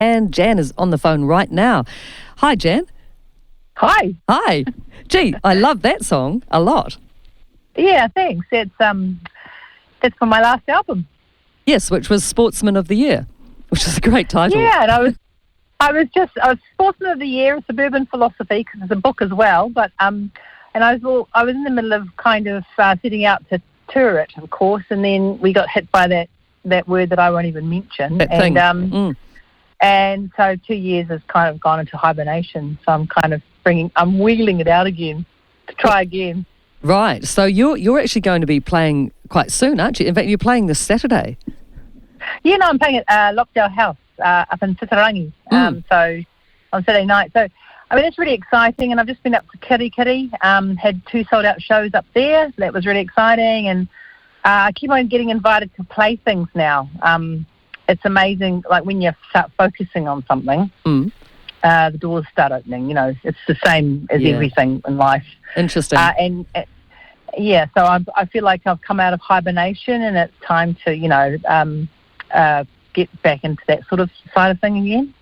And Jan is on the phone right now. Hi, Jan. Hi. Hi. Gee, I love that song a lot. Yeah, thanks. That's from my last album. Yes, which was Sportsman of the Year, which is a great title. Yeah, and I was Sportsman of the Year, Suburban Philosophy, because it's a book as well. But and I was in the middle of kind of setting out to tour it, of course, and then we got hit by that word that I won't even mention. That thing. And so 2 years has kind of gone into hibernation. So I'm kind of I'm wheeling it out again to try again. Right. So you're actually going to be playing quite soon, aren't you? In fact, you're playing this Saturday. Yeah, no, I'm playing at Lockdale House up in Titirangi. So on Saturday night. So I mean, it's really exciting, and I've just been up to Kitty. Had 2 sold-out shows up there. So that was really exciting, and I keep on getting invited to play things now. It's amazing, like when you start focusing on something, the doors start opening. You know, it's the same as everything in life. Interesting. Yeah, so I feel like I've come out of hibernation, and it's time to, get back into that sort of side of thing again.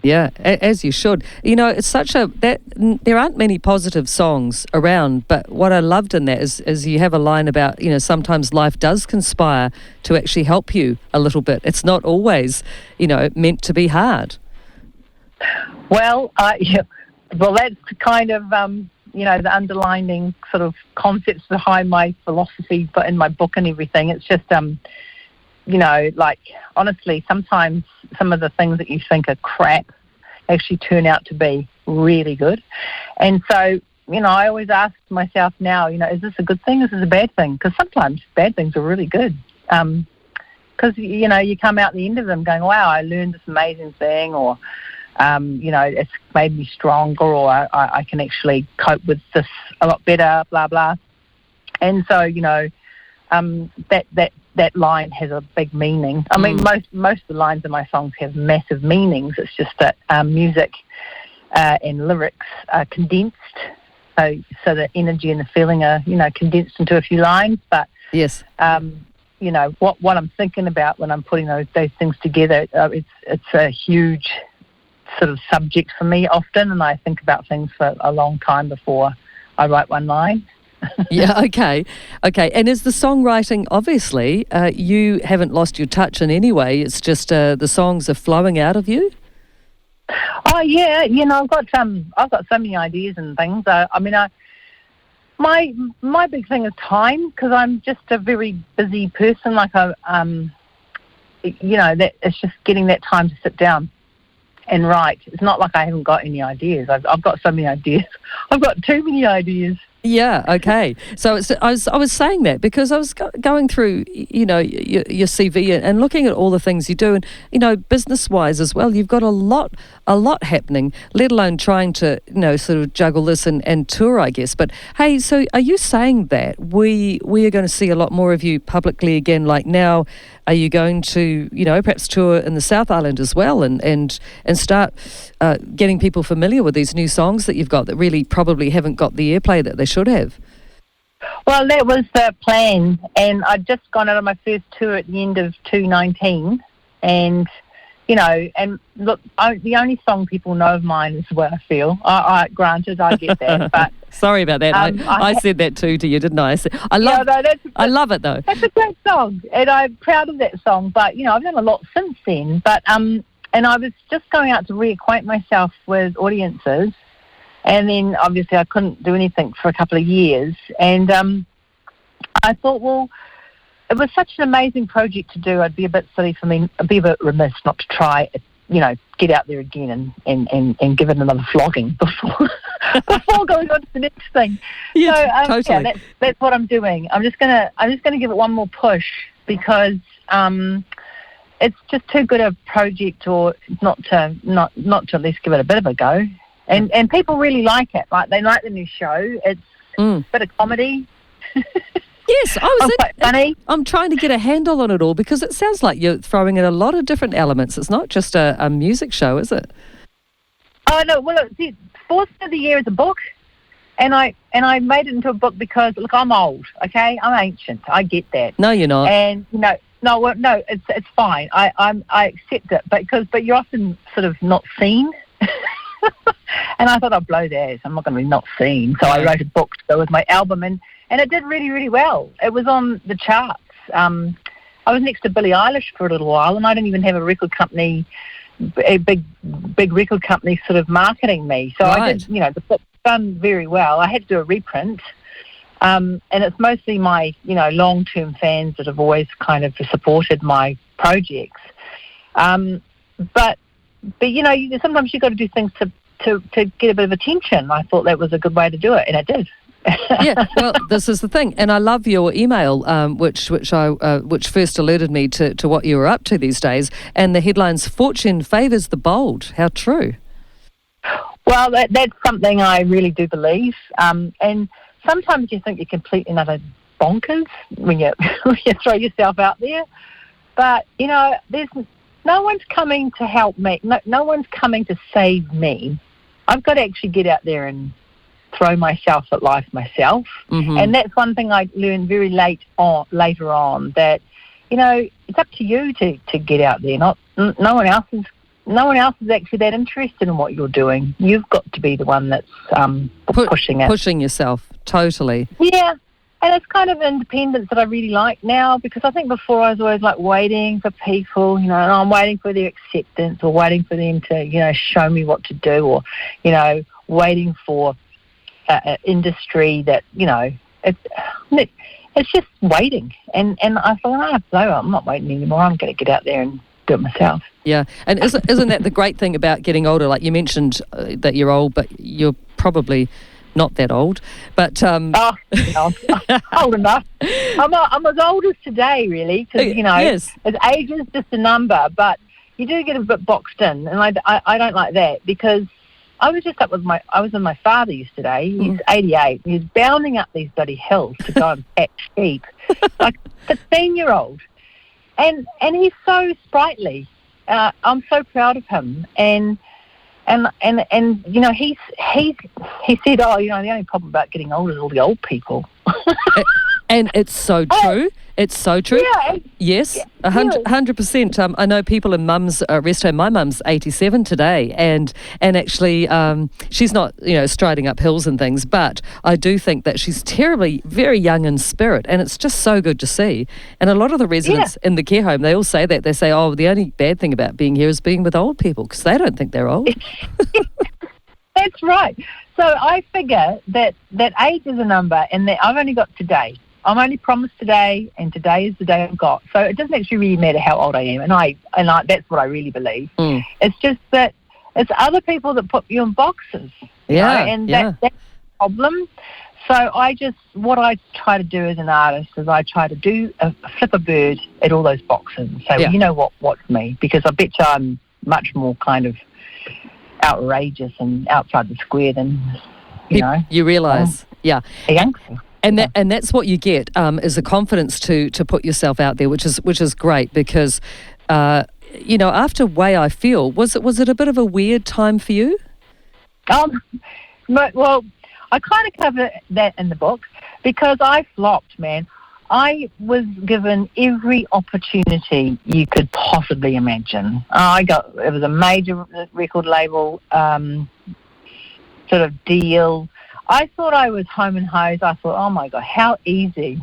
Yeah, as you should. You know, it's there aren't many positive songs around, but what I loved in that is you have a line about, you know, sometimes life does conspire to actually help you a little bit. It's not always, you know, meant to be hard. Well, that's kind of, the underlining sort of concepts behind my philosophy, but in my book and everything. It's just, like, honestly, sometimes some of the things that you think are crap actually turn out to be really good. And so, I always ask myself now, is this a good thing? Is this a bad thing? Because sometimes bad things are really good. Because, you come out the end of them going, wow, I learned this amazing thing, or, it's made me stronger, or I can actually cope with this a lot better, blah, blah. And so, that line has a big meaning. I mean, most of the lines in my songs have massive meanings. It's just that music and lyrics are condensed, so the energy and the feeling are, condensed into a few lines. But yes, what I'm thinking about when I'm putting those things together, it's a huge sort of subject for me often, and I think about things for a long time before I write one line. Yeah, okay. And is the songwriting, obviously, you haven't lost your touch in any way, it's just the songs are flowing out of you? Oh, yeah, I've got so many ideas and things. My big thing is time, because I'm just a very busy person. Like, that it's just getting that time to sit down and write. It's not like I haven't got any ideas. I've got so many ideas. I've got too many ideas. Yeah, okay. So I was saying that because I was going through, your CV and looking at all the things you do, and, business-wise as well, you've got a lot happening, let alone trying to, sort of juggle this and tour, I guess. But, hey, so are you saying that we are going to see a lot more of you publicly again, like now? Are you going to, perhaps tour in the South Island as well and start getting people familiar with these new songs that you've got that really probably haven't got the airplay that they should have? Well, that was the plan, and I'd just gone out on my first tour at the end of 2019, and, and look, the only song people know of mine is What I Feel. Granted, I get that, but... Sorry about that. I said that too to you, didn't I? I love it, though. It's a great song, and I'm proud of that song, but, I've done a lot since then, but, and I was just going out to reacquaint myself with audiences, and then obviously I couldn't do anything for a couple of years, and I thought, well, it was such an amazing project to do. I'd be a bit silly for me, I'd be a bit remiss not to try, get out there again and give it another flogging before going on to the next thing. Yeah, so, totally. Yeah, that's what I'm doing. I'm just gonna give it one more push, because it's just too good a project, or not to at least give it a bit of a go. And people really like it. Like, they like the new show. It's a bit of comedy. Yes, quite funny. I'm trying to get a handle on it all, because it sounds like you're throwing in a lot of different elements. It's not just a music show, is it? Oh, no. Well, see, Sportsman of the Year is a book, and I made it into a book because, look, I'm old, okay? I'm ancient. I get that. No, you're not. And, No, well, no, it's fine. I accept it, but you're often sort of not seen. And I thought I'd blow theirs. I'm not going to be not seen. So I wrote a book to go with my album, and it did really, really well. It was on the charts. I was next to Billie Eilish for a little while, and I didn't even have a record company, a big record company sort of marketing me. So I did, the book done very well. I had to do a reprint. And it's mostly my, long-term fans that have always kind of supported my projects. But sometimes you've got to do things to get a bit of attention. I thought that was a good way to do it, and it did. Yeah, well, this is the thing, and I love your email, which first alerted me to what you were up to these days. And the headline's "Fortune favours the bold." How true? Well, that's something I really do believe, and sometimes you think you're completely and utter bonkers when you throw yourself out there. But, there's no one's coming to help me. No one's coming to save me. I've got to actually get out there and throw myself at life myself. Mm-hmm. And that's one thing I learned very later on, that, it's up to you to get out there. No one else is actually that interested in what you're doing. You've got to be the one that's pushing it. Pushing yourself, totally. Yeah, and it's kind of independence that I really like now, because I think before I was always like waiting for people, and I'm waiting for their acceptance, or waiting for them to, show me what to do, or, waiting for an industry that, it's just waiting. And I thought, no, I'm not waiting anymore. I'm going to get out there and do it myself. Yeah, and isn't that the great thing about getting older? Like you mentioned that you're old, but you're probably not that old. But old enough. I'm as old as today, really, because yes. age is just a number, but you do get a bit boxed in, and I don't like that, because I was just I was with my father yesterday. He's 88. He's bounding up these bloody hills to go and patch sheep, like a 15-year-old. And he's so sprightly. I'm so proud of him. And he said, the only problem about getting older is all the old people. And it's so true. It's so true. Yeah. Yes, 100%. I know people in Mum's rest home. My mum's 87 today, and actually she's not striding up hills and things, but I do think that she's terribly, very young in spirit, and it's just so good to see. And a lot of the residents in the care home, they all say that. They say, oh, the only bad thing about being here is being with old people, because they don't think they're old. That's right. So I figure that age is a number, and that I've only got today. I'm only promised today, and today is the day I've got. So it doesn't actually really matter how old I am, and I that's what I really believe. Mm. It's just that it's other people that put you in boxes. That's the problem. So what I try to do as an artist is I try to flip a bird at all those boxes and say, what's me? Because I bet you I'm much more kind of outrageous and outside the square than you realise. A youngster. And that's what you get is a confidence to put yourself out there, which is great, because after Way I Feel, was it a bit of a weird time for you? Well, I kind of cover that in the book, because I flopped, man. I was given every opportunity you could possibly imagine. It was a major record label sort of deal. I thought I was home and hosed. I thought, oh my God, how easy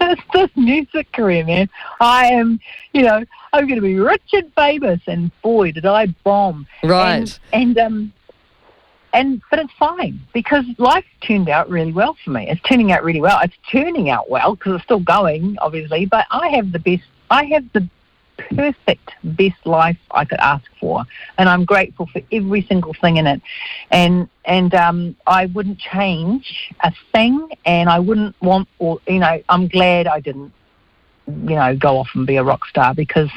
is this music career, man? I am, I'm going to be rich and famous, and boy, did I bomb. Right. But it's fine, because life turned out really well for me. It's turning out really well. It's turning out well because it's still going, obviously, but I have the perfect, best life I could ask for, and I'm grateful for every single thing in it. And I wouldn't change a thing, and I wouldn't want, I'm glad I didn't, go off and be a rock star, because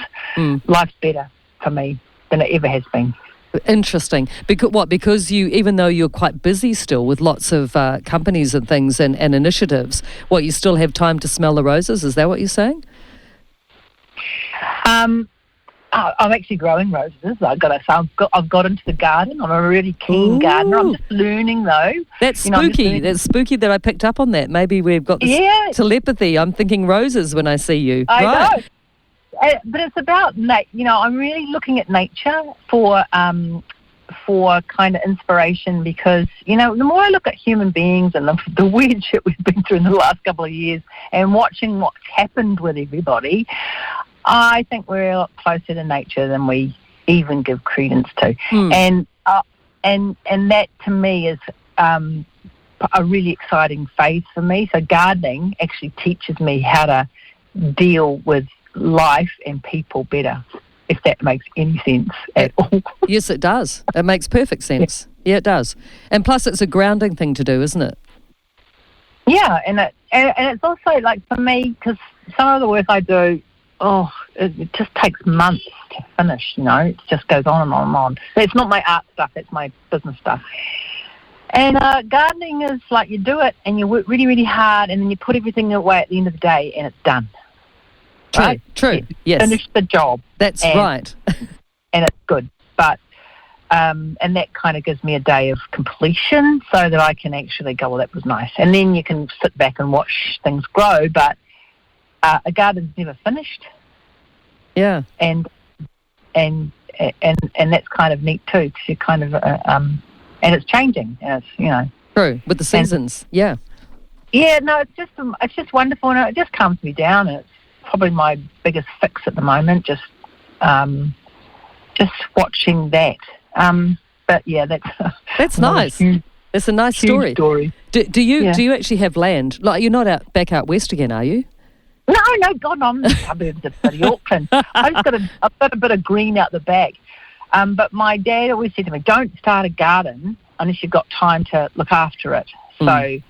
life's better for me than it ever has been. Interesting. Because you, even though you're quite busy still with lots of companies and things and initiatives, you still have time to smell the roses? Is that what you're saying? I'm actually growing roses. I've got into the garden. I'm a really keen gardener. I'm just learning, though. That's spooky. That's spooky that I picked up on that. Maybe we've got this telepathy. I'm thinking roses when I see you. I know. but it's about I'm really looking at nature for kind of inspiration, because the more I look at human beings and the weird shit we've been through in the last couple of years, and watching what's happened with everybody, I think we're a lot closer to nature than we even give credence to. And that to me is a really exciting phase for me. So gardening actually teaches me how to deal with life and people better, if that makes any sense at all. Yes, it does. It makes perfect sense. Yeah, it does. And plus, it's a grounding thing to do, isn't it? Yeah, and it's also, like, for me, because some of the work I do, it just takes months to finish, It just goes on and on and on. It's not my art stuff, it's my business stuff. And gardening is like, you do it and you work really, really hard, and then you put everything away at the end of the day and it's done. True, right? true, yes. Finish the job. That's right. And it's good. But and that kind of gives me a day of completion, so that I can actually go, well, that was nice. And then you can sit back and watch things grow, but a garden's never finished. Yeah. And that's kind of neat too, because you kind of and it's changing, and it's True, with the seasons. Yeah. Yeah, no, it's just wonderful, and it just calms me down, and it's probably my biggest fix at the moment, just watching that. But yeah, that's nice. It's a nice story. Do you actually have land? Like, you're not back out west again, are you? No, God, I'm in the suburbs of bloody Auckland. I've got a bit of green out the back. But my dad always said to me, don't start a garden unless you've got time to look after it. So it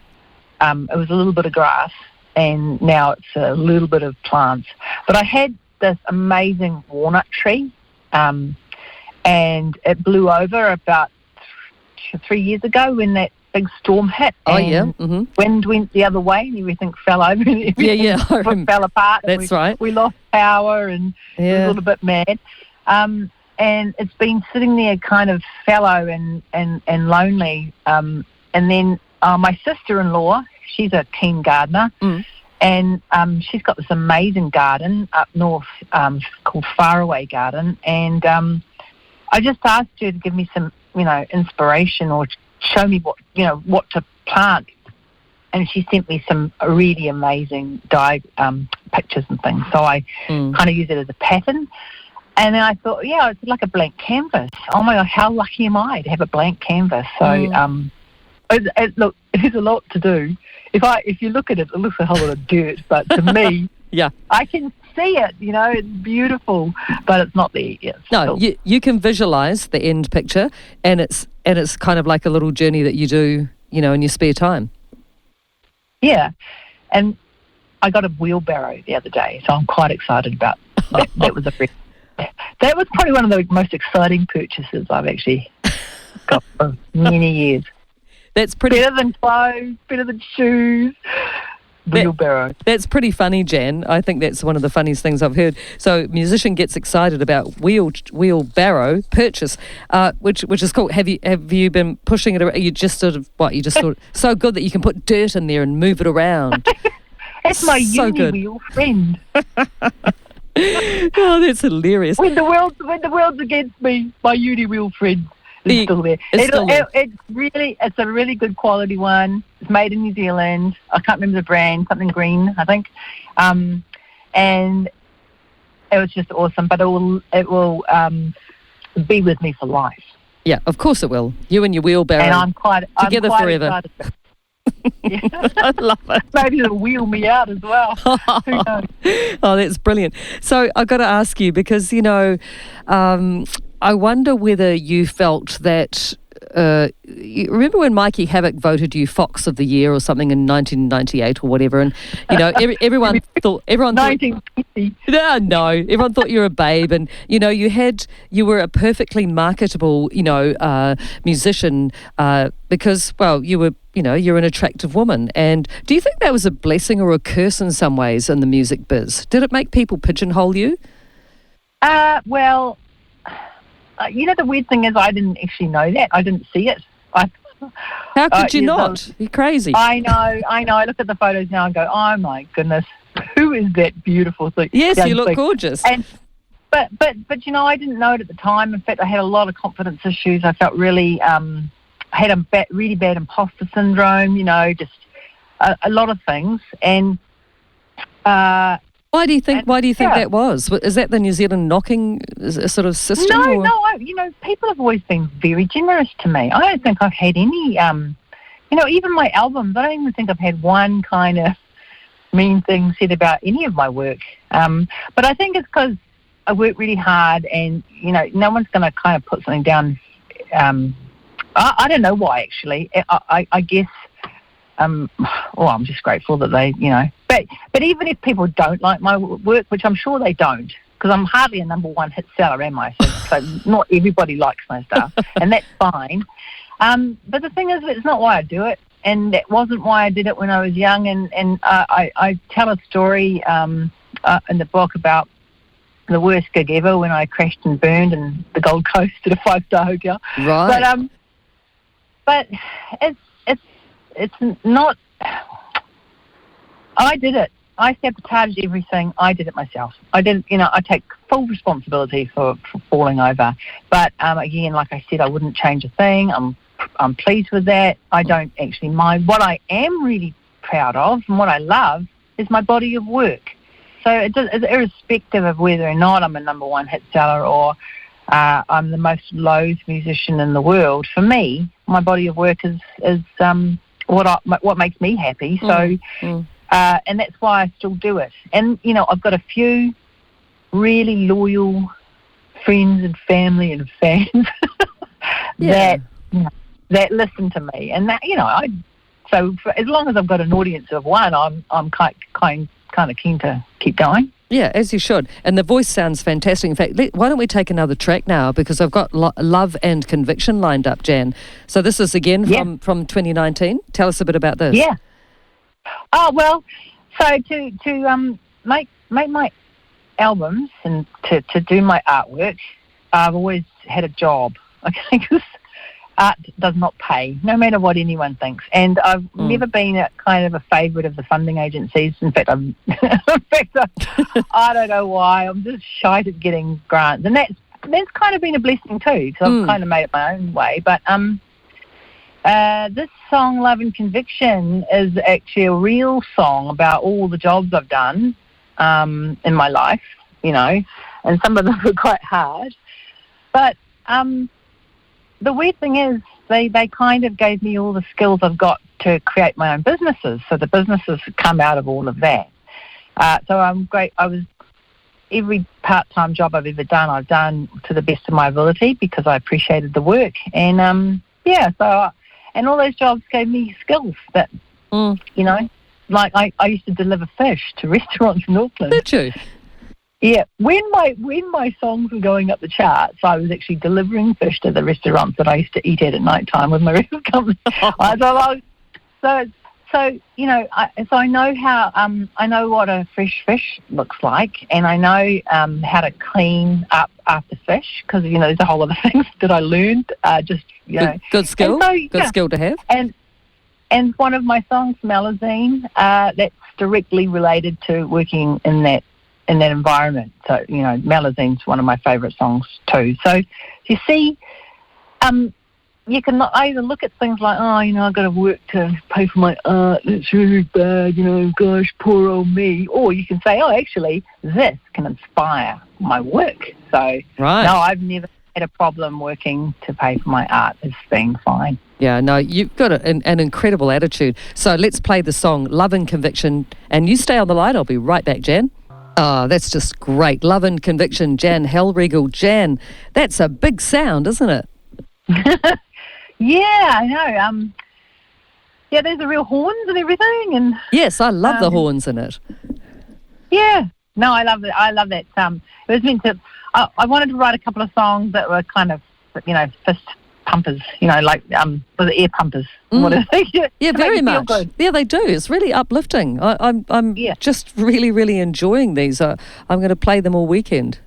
was a little bit of grass, and now it's a little bit of plants. But I had this amazing walnut tree, and it blew over about 3 years ago when that big storm hit. Wind went the other way and everything fell over. And everything fell apart. That's right. We lost power, and it was a little bit mad. And it's been sitting there kind of fallow and lonely. And then my sister-in-law, she's a keen gardener, and she's got this amazing garden up north called Faraway Garden. And I just asked her to give me some, inspiration, or show me what to plant. And she sent me some really amazing pictures and things. So I kind of use it as a pattern. And then I thought, it's like a blank canvas. Oh my God, how lucky am I to have a blank canvas? So, look, there's a lot to do. If you look at it, it looks a whole lot of dirt. But to me, I can see it. It's beautiful, but it's not there yet. No, you can visualise the end picture, and it's kind of like a little journey that you do, in your spare time. Yeah, and I got a wheelbarrow the other day, so I'm quite excited about that. That was probably one of the most exciting purchases I've actually got for many years. That's pretty better than clothes, better than shoes. Wheelbarrow. That's pretty funny, Jan. I think that's one of the funniest things I've heard. So, musician gets excited about wheelbarrow purchase, which is cool. Have you been pushing it around? You just sort of so good that you can put dirt in there and move it around. That's my uni-wheel friend. Oh, that's hilarious. When the world's against me, my uni-wheel friend is still there. It's a really good quality one. It's made in New Zealand. I can't remember the brand, something green, I think. And it was just awesome. But it will be with me for life. Yeah, of course it will. You and your wheelbarrow. And I'm quite forever. Excited. I love it. Maybe it'll wheel me out as well. Who knows? Oh, that's brilliant. So I've got to ask you, because, I wonder whether you felt that, you remember when Mikey Havoc voted you Fox of the Year or something in 1998 or whatever, and, everyone thought... 1950. No, everyone thought you were a babe, and, you were a perfectly marketable, musician, because, well, you were... you're an attractive woman. And do you think that was a blessing or a curse in some ways in the music biz? Did it make people pigeonhole you? Well, the weird thing is I didn't actually know that. I didn't see it. How could you not? You're crazy. I know. I look at the photos now and go, oh my goodness, who is that beautiful thing? Yes, young you look thing?" gorgeous. And but I didn't know it at the time. In fact, I had a lot of confidence issues. I felt really had a really bad imposter syndrome. Just a lot of things. And why do you think that was? Is that the New Zealand knocking sort of system? No. People have always been very generous to me. I don't think I've had any. Even my albums, I don't even think I've had one kind of mean thing said about any of my work. But I think it's because I work really hard, and no one's going to kind of put something down. I don't know why, actually. I guess. I'm just grateful that they, But even if people don't like my work, which I'm sure they don't, because I'm hardly a number one hit seller, am I? So not everybody likes my stuff, and that's fine. But the thing is, it's not why I do it, and that wasn't why I did it when I was young. And I tell a story in the book about the worst gig ever when I crashed and burned in the Gold Coast at a 5-star hotel. Right. But it's not. I did it. I sabotaged everything. I did it myself. I did. I take full responsibility for falling over. But again, like I said, I wouldn't change a thing. I'm pleased with that. I don't actually mind. What I am really proud of and what I love is my body of work. So it's irrespective of whether or not I'm a number one hit seller or I'm the most loathed musician in the world. For me, my body of work is what makes me happy. So, and that's why I still do it. And I've got a few really loyal friends and family and fans that listen to me, and that so as long as I've got an audience of one, I'm kind of keen to keep going. Yeah, as you should. And the voice sounds fantastic. In fact, why don't we take another track now, because I've got Love and Conviction lined up, Jan. So this is again from 2019. Tell us a bit about this. Yeah. Oh, well, so to make my albums and to do my artwork, I've always had a job, okay, because art does not pay, no matter what anyone thinks. And I've never been a kind of a favourite of the funding agencies. In fact, I don't know why. I'm just shy at getting grants, and that's kind of been a blessing too, because I've kind of made it my own way. But this song, Love and Conviction, is actually a real song about all the jobs I've done in my life, and some of them were quite hard. But the weird thing is, they kind of gave me all the skills I've got to create my own businesses. So the businesses come out of all of that. So I'm great. Every part-time job I've ever done, I've done to the best of my ability because I appreciated the work. And and all those jobs gave me skills that, like I used to deliver fish to restaurants in Auckland. Did you? Yeah, when my songs were going up the charts, I was actually delivering fish to the restaurants that I used to eat at night time with my record company. So I know how I know what a fresh fish looks like, and I know how to clean up after fish, because there's a whole lot of things that I learned. Good skill. Good skill to have. And one of my songs, Melazine, that's directly related to working in that environment. So, Melazine's one of my favourite songs too. So, you see, you can either look at things like, I've got to work to pay for my art, it's really bad, gosh, poor old me. Or you can say, actually, this can inspire my work. So, no, I've never had a problem working to pay for my art. It's been fine. Yeah, no, you've got an incredible attitude. So let's play the song Love and Conviction, and you stay on the line. I'll be right back, Jan. Oh, that's just great. Love and Conviction, Jan Hellriegel. Jan, that's a big sound, isn't it? Yeah, I know. There's the real horns and everything. And yes, I love the horns in it. Yeah. No, I love it. I love that. It was meant to... I wanted to write a couple of songs that were kind of, pumpers, like with the air pumpers. What are they? Yeah, To very make you feel much. good. Yeah, they do. It's really uplifting. I'm Yeah. just really, really enjoying these. I'm going to play them all weekend.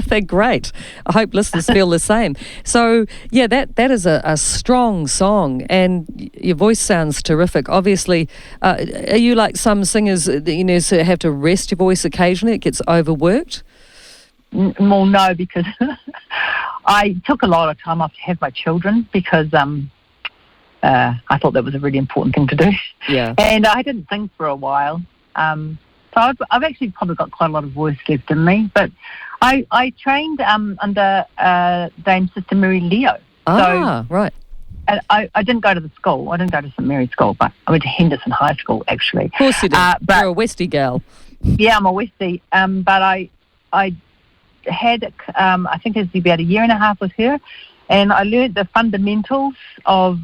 They're great. I hope listeners feel the same. So, yeah, that is a strong song, and your voice sounds terrific. Obviously, are you like some singers that, so have to rest your voice occasionally? It gets overworked? Well, no, because I took a lot of time off to have my children because I thought that was a really important thing to do. Yeah. And I didn't sing for a while. So I've actually probably got quite a lot of voice left in me. But I trained under Dame Sister Mary Leo. Right. And I didn't go to the school. I didn't go to St Mary's School, but I went to Henderson High School, actually. Of course you did. You're a Westie gal. Yeah, I'm a Westie. But I had, I think it was about a year and a half with her, and I learned the fundamentals of,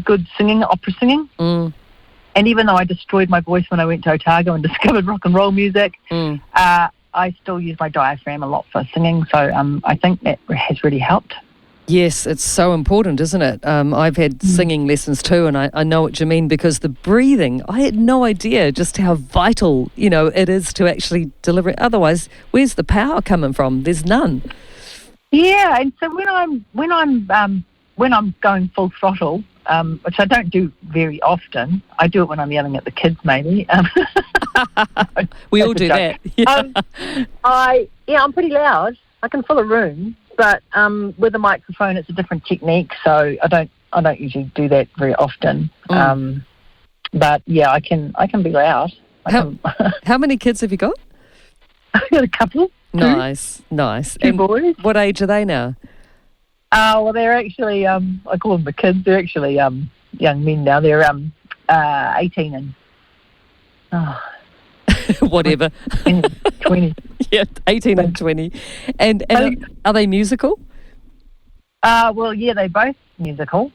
good singing, opera singing. Mm. And even though I destroyed my voice when I went to Otago and discovered rock and roll music, I still use my diaphragm a lot for singing. So I think that has really helped. Yes, it's so important, isn't it? I've had singing lessons too, and I know what you mean, because the breathing, I had no idea just how vital, it is to actually deliver it. Otherwise, where's the power coming from? There's none. Yeah, and so when I'm going full throttle, which I don't do very often, I do it when I'm yelling at the kids, maybe. We all do that. Yeah. I'm pretty loud. I can fill a room. But with a microphone, it's a different technique, so I don't usually do that very often. But yeah, I can be loud. How many kids have you got? I've got a couple. Nice. Two boys. What age are they now? Well, they're actually I call them the kids. They're actually young men now. They're 18 and whatever. 20. Yeah, 18 and 20. And are they musical? Well, yeah, they're both musical.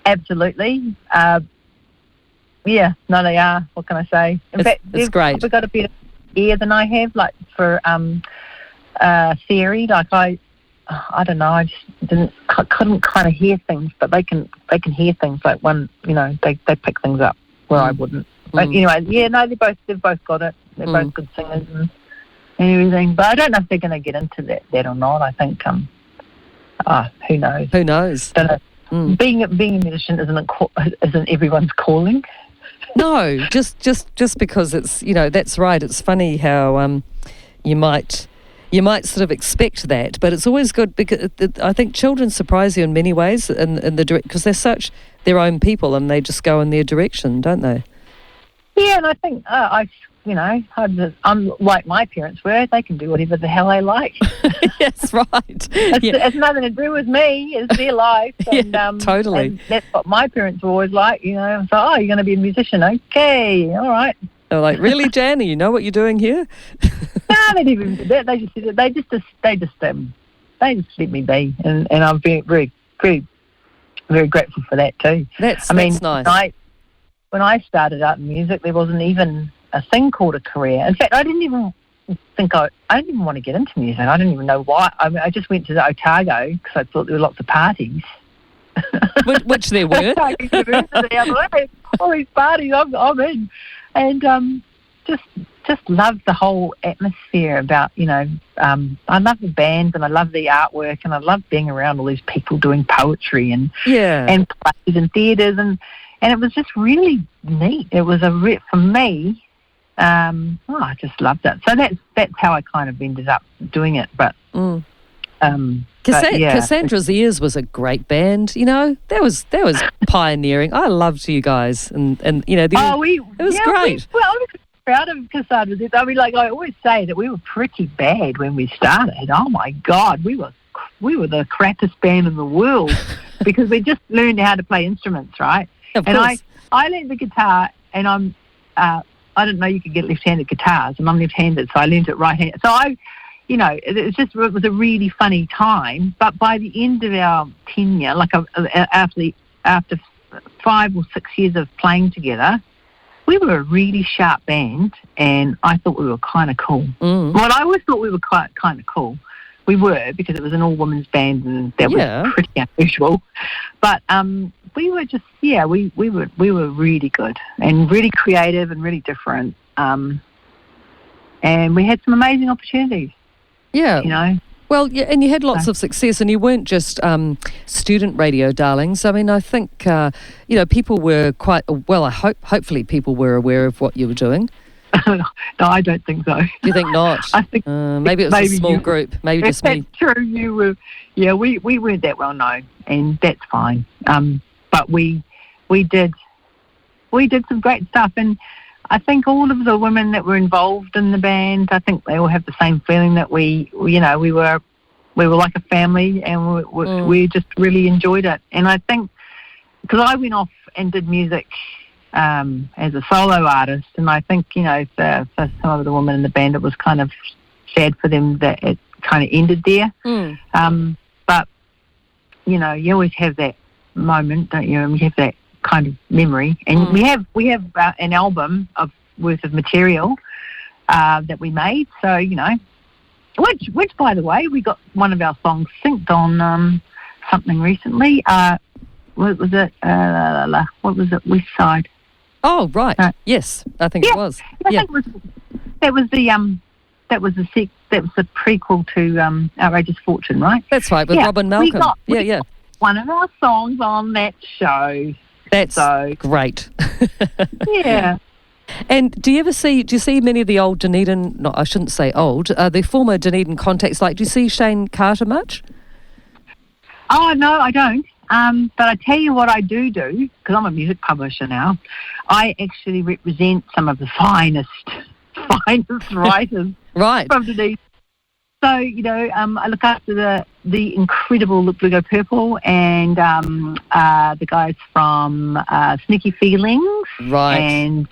Absolutely. Yeah, no, they are. What can I say? In fact, it's great. They've got a better ear than I have, like for theory. Like I don't know. I just couldn't kind of hear things, but they can hear things. Like they pick things up where I wouldn't. But anyway, yeah, no, they've both got it. They're both good singers and everything. But I don't know if they're going to get into that or not. I think, who knows? Who knows? Don't know. Being a musician isn't everyone's calling. No, just because it's that's right. It's funny how you might sort of expect that, but it's always good because I think children surprise you in many ways in the direct, because they're such their own people and they just go in their direction, don't they? Yeah, and I think I'm like my parents were. They can do whatever the hell they like. Yes, right. It's nothing to do with me. It's their life. And, totally. And that's what my parents were always like. So, you're going to be a musician. Okay, all right. They're like, really, Jan? You know what you're doing here? No, they didn't even do that. They just did it. They just let me be, and I'm very, very, very, very grateful for that too. That's nice. When I started out in music, there wasn't even a thing called a career. In fact, I didn't even want to get into music. I didn't even know why. I mean, I just went to the Otago because I thought there were lots of parties. Which there were. All these parties, I'm in. And just love the whole atmosphere about, I love the bands and I love the artwork and I love being around all these people doing poetry and plays and theatres and it was just really neat. It was for me, I just loved it. So that's how I kind of ended up doing it. But Cassandra's Ears was a great band. That was pioneering. I loved you guys, and it was great. I was proud of Cassandra's Ears. I mean, like I always say that we were pretty bad when we started. Oh my God, we were the crappiest band in the world because we just learned how to play instruments, right? Of and course. I learned the guitar, and I didn't know you could get left-handed guitars, and I'm left-handed, so I learned it right-handed. So it was a really funny time. But by the end of our tenure, like after 5 or 6 years of playing together, we were a really sharp band, and I thought we were kind of cool. Well, I always thought we were kind of cool. we were, because it was an all-women's band, and that was pretty unusual. But we were just, we were really good and really creative and really different. And we had some amazing opportunities. Yeah. You know? Well, yeah, and you had lots of success, and you weren't just student radio darlings. I mean, I think, people were quite, well, hopefully people were aware of what you were doing. No, I don't think so. Do you think not? I think maybe it was a small group. Maybe just me. That's true. You were, we weren't that well known, and that's fine. But we did some great stuff, and I think all of the women that were involved in the band, I think they all have the same feeling that we were like a family, and we just really enjoyed it. And I think, because I went off and did music as a solo artist, and I think, for some of the women in the band, it was kind of sad for them that it kind of ended there. But, you always have that moment, don't you? And we have that kind of memory, and we have an album worth of material that we made. So which by the way, we got one of our songs synced on something recently. What was it? West Side. Oh right, yes, I think it was. I think that was the prequel to Outrageous Fortune, right? That's right, with Robin Malcolm. We got one of our songs on that show. That's so great. Yeah. And do you see many of the old Dunedin, no, I shouldn't say old, the former Dunedin contacts, like, do you see Shane Carter much? Oh, no, I don't. But I tell you what I do, because I'm a music publisher now, I actually represent some of the finest writers from Dunedin. So, I look after the incredible Look Blue Go Purple, and the guys from Sneaky Feelings. Right. And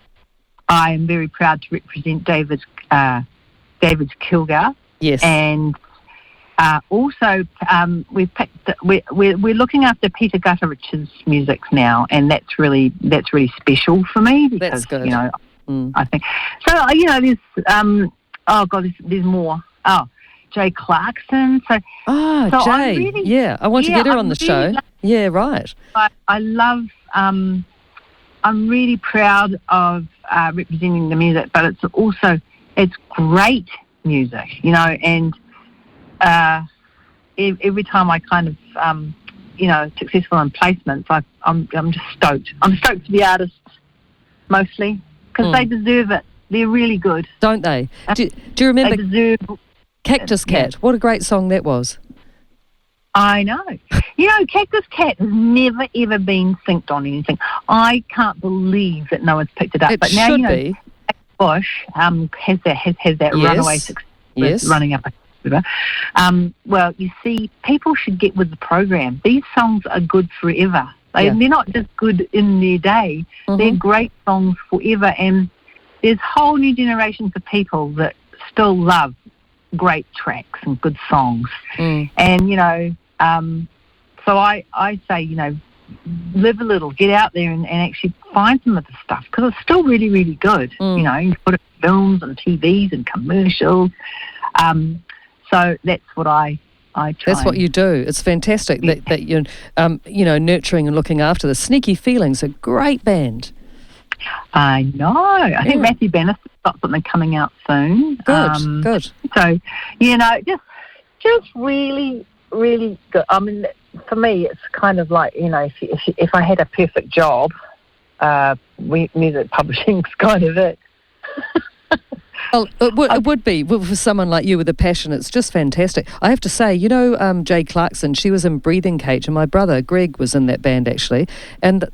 I am very proud to represent David Kilgar. Yes. And also we're looking after Peter Gutterich's music now, and that's really special for me, because, that's good. I think so. There's more. Jay Clarkson. Jay. I want to get her on the show. Right. I love. I'm really proud of representing the music, but it's great music, and every time I kind of successful in placements, I'm just stoked. I'm stoked for the artists mostly, because they deserve it. They're really good, don't they? Do you remember? They deserve. Cactus Cat, what a great song that was. I know. Cactus Cat has never, ever been synced on anything. I can't believe that no one's picked it up. It but now, should be. Bush has that runaway success running up a river. Well, you see, people should get with the program. These songs are good forever. They're not just good in their day. They're great songs forever. And there's whole new generations of people that still love great tracks and good songs. And so I say, live a little, get out there and actually find some of the stuff, because it's still really, really good. You put it in films and TVs and commercials. So that's what I try. That's what you do. It's fantastic that you're nurturing and looking after the Sneaky Feelings, a great band. I know. I think Matthew Bannister's got something coming out soon. Good. So, just really, really good. I mean, for me, it's kind of like, if I had a perfect job, music publishing's kind of it. Well, it would be for someone like you with a passion. It's just fantastic. I have to say, Jay Clarkson, she was in Breathing Cage, and my brother Greg was in that band actually, and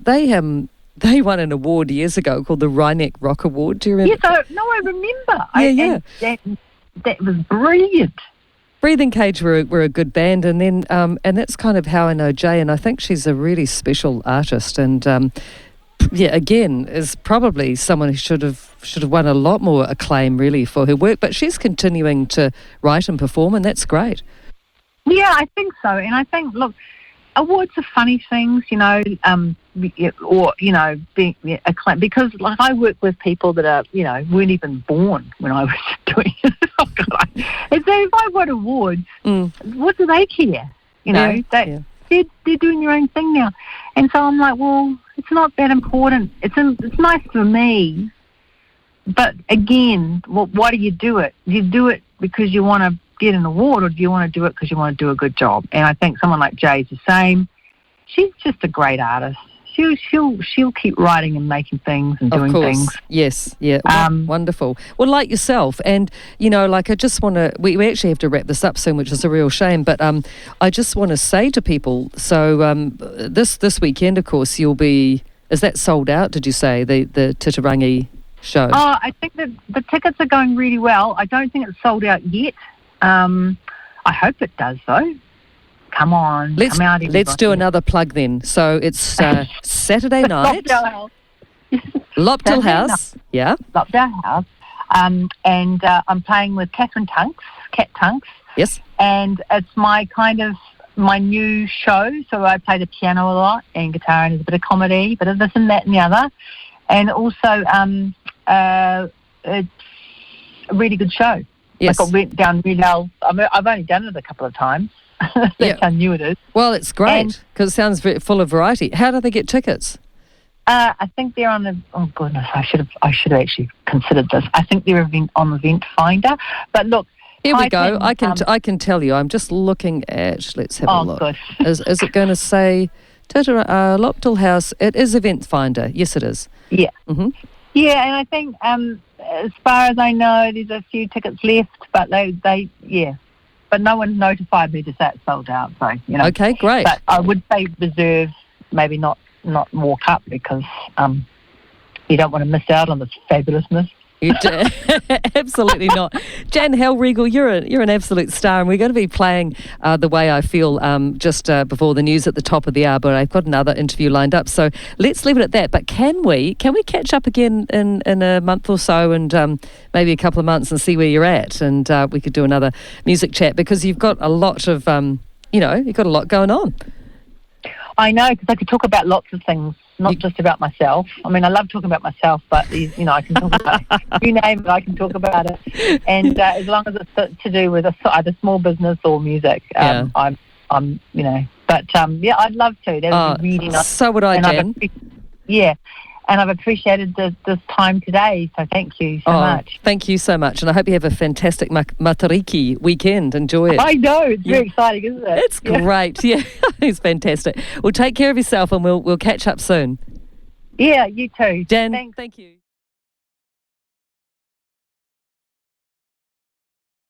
they won an award years ago called the Rhineck Rock Award. Do you remember? Yes, I remember. That was brilliant. Breathing Cage were a good band, and then and that's kind of how I know Jay, and I think she's a really special artist, and again, is probably someone who should have won a lot more acclaim really for her work, but she's continuing to write and perform, and that's great. Yeah, I think so, and I think, look, awards are funny things, or being acclaimed, because like I work with people that are weren't even born when I was doing it. Oh, God, and so if I won awards, what do they care? They're doing their own thing now, and so I'm like, well, it's not that important. It's nice for me, but again, why do you do it? Do you do it because you want to get an award, or do you want to do it because you want to do a good job? And I think someone like Jay's the same. She's just a great artist. She'll keep writing and making things and doing things. Yes, yeah, wonderful. Well, like yourself, and I just want to. We actually have to wrap this up soon, which is a real shame. But I just want to say to people. So this weekend, of course, you'll be. Is that sold out? Did you say the Titirangi show? Oh, I think that the tickets are going really well. I don't think it's sold out yet. I hope it does, though. Come on, come out, everybody. Let's do another plug then. So it's Saturday night. Lopdale House. Yeah. Lopdale House. And I'm playing with Cat Tunks. Yes. And it's my new show. So I play the piano a lot and guitar, and there's a bit of comedy, a bit of this and that and the other. And also, it's a really good show. Yes. Like I went down really well. I've only done it a couple of times. That's how new it is. Well, it's great because it sounds full of variety. How do they get tickets? I think they're on oh goodness, I should have actually considered this. I think they're on Event Finder. But look, here we go. I can tell you. I'm just looking at. Let's have a look. Good. Is it going to say Lopdale House? It is Event Finder. Yes, it is. Yeah. Mm-hmm. Yeah, and I think as far as I know, there's a few tickets left, but they but no one notified me to say it's sold out. So Okay, great. But I would say reserve, maybe not walk up, because you don't want to miss out on this fabulousness. You do. Absolutely not. Jan Hellriegel, you're an absolute star, and we're going to be playing The Way I Feel just before the news at the top of the hour, but I've got another interview lined up, so let's leave it at that. But can we catch up again in a month or so, and maybe a couple of months, and see where you're at, and we could do another music chat, because you've got a lot of you've got a lot going on. I know, because I could talk about lots of things, not just about myself. I mean, I love talking about myself, but I can talk about you name it, I can talk about it. And as long as it's to do with either small business or music, I'm But I'd love to. That would be really nice. So would I, Jan. And I've appreciated this time today, so thank you so much. Thank you so much, and I hope you have a fantastic Matariki weekend. Enjoy it. I know, it's very exciting, isn't it? It's great, yeah. It's fantastic. Well, take care of yourself, and we'll catch up soon. Yeah, you too. Jan, thank you.